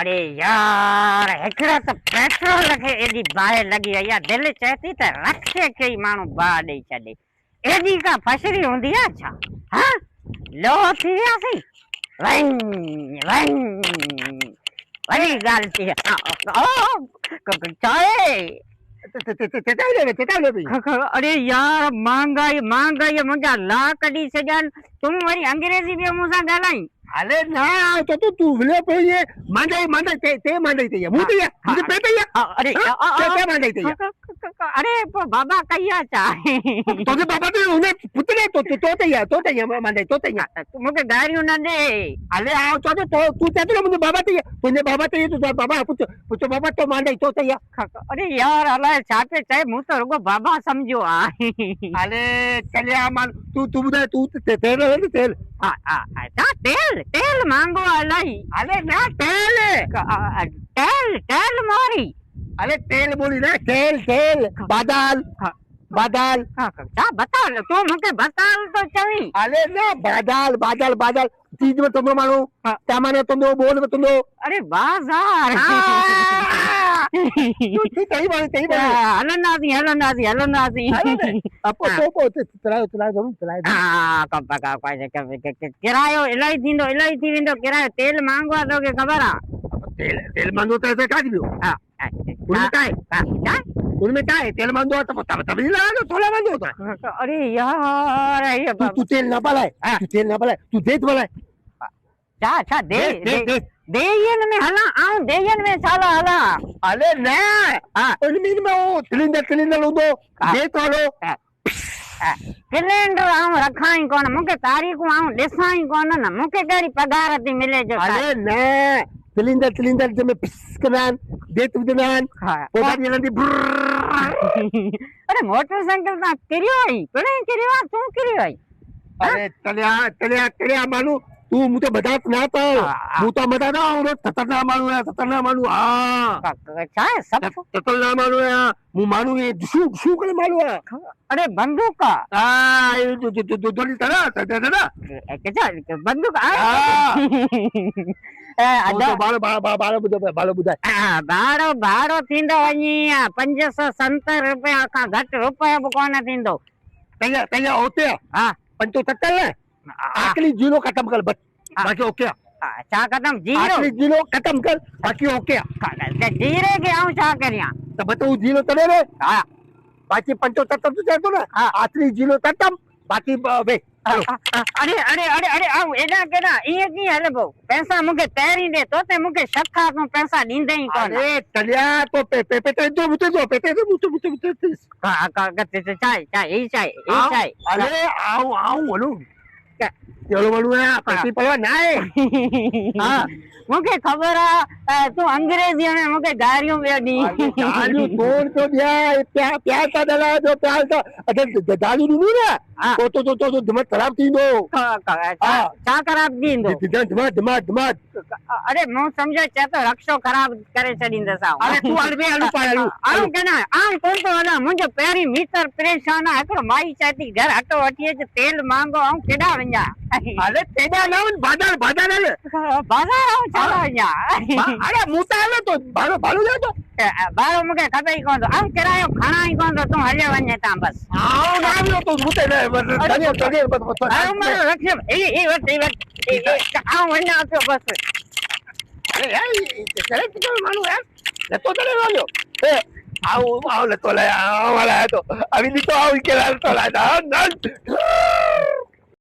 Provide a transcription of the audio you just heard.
अरे यार हिकिड़ा त पेट्रोल खे एॾी बाहि लॻी वई आहे दिलि चए थी त रखे खे ई माण्हू बाहि ॾेई छॾे एॾी का फसरी हूंदी आहे छा हा लो थी वियासीं वञ वञ वॾी ॻाल्हि थी चाहे अरे यार महांगाई महांगाई मुंहिंजा ला कढी छॾियनि तूं वरी अंग्रेज़ी में मूंसां ॻाल्हाई अरे ना तो तू विले पे ये मंडई मंडई ते मंडई ते मुझे या मुझे पे पे या अरे क्या मंडई ते अरे बाबा कहिया चाहे तोने बाबा तो उन्हें पुतले तो ते या मंडई तो ते या मुझे गाड़ियों ना दे अरे आओ तो तू चाहते ना मुझे बाबा ते तो बाबा पुछ बाबा तो मंडई तो ते या अरे यार अलाए छापे चाहे मुंह तो रुगो बाबा समझो आ अरे चलिया मान तू बुधा तू तेल हां तेल तेल मांगो अलाई अरे ना तेल मोरी अरे तेल बोली ना तेल बादल बादल क्या बता तू मुझे बताल तो चली अरे ना बादल चीज में तुम मानो क्या माने तुम बोल में तुम अरे बाजार तू सही बात हलनासी अपो तो चलाए हां किरायो इलाही थी वेंदो किरायो तेल मांगो आहे तोखे ख़बर आहे तेल मांगो तो ऐसे का दियो हां उनमें क्या है तेल मांगो तो तभी लगा थोड़ा मांगो तो अरे यार ये तू तेल ना पलाए तू देख पलाए छा देयन में हला आऊं देयन में साला हला अरे ना उनमें में वो सिलेंडर उदो दे तो लो सिलेंडर आऊं रखाई कोन मुके तारीखू आऊं ॾिसाई कोन न मुके कहिड़ी पगार थी मिले जो अरे ना सिलेंडर जब पिस करान देत विदनान पोगा जलंदी अरे मोटरसाइकिल ता किरियो आई तू किरियो आई अरे चलिया मानू तू मुझे बतात ना तो मुता मता ना और खतरनाक मानू हां क्या है सब खतरनाक मानू है मु मानू ये शू करे मानू है अरे बंदूक का हां ये जो दोली तरह ना क्या बंदूक बालो बुधा भाड़ो थींदो वञी 570 रुपया खां घटि रुपया बि कोन थींदो तैया होते हां 75 आखिरी जीरो खत्म कर बस बाकी ओके छा खत्म आखिरी जीरो खत्म कर बाकी ओके जीरे के आऊं छा करियां तो बताओ जीरो तड़े रे हां बाकी 75 तो चाहतो ना आखिरी जीरो खत्म बाकी वे अरे आऊं एडा केडा ये की हलबो पैसा मुके तैरी दे तो ते मुके शक्का तू पैसा दींदे ही कोन अरे चलिया तो पे दो मुते हां चाय अरे आऊं बोलू चलो बोलू है पैसे पड़वा ना है हां मुके खबर है तू अंग्रेजी में मुके गारियों में दी गालियों तोड़ तो दिया प्यार का दला जो प्यार का अगर गाली नहीं ना तो दिमाग खराब थी दो क्या खराब थी दो दिमाग अरे मु समझो चे तो रक्षो खराब करे छडींदे सा अरे तू आलू पालू आऊं केना आऊं कोन तो हला मुझे पेरी मीटर परेशान है एकड़ो माई चाहती घर हटो वठिए तेल मांगो आऊं केडा वञा अरे तेडा ना बाजार आऊं चलो वञा अरे मुता ले तो भाड़ो जा तो भाड़ो मुके खपे ही कोन तो आऊं किरायो खाना ही कोन तो तू हले वञे ता बस आऊं ना लो तो मुते ले तने आऊं मारो रक्षो ए वट आऊं वञा तो बस अरे यार चले तो मालूम यार ले तो चले वालो ए आओ ले तो ले आओ वाला है तो अभी नहीं तो आओ के ला तो ला ना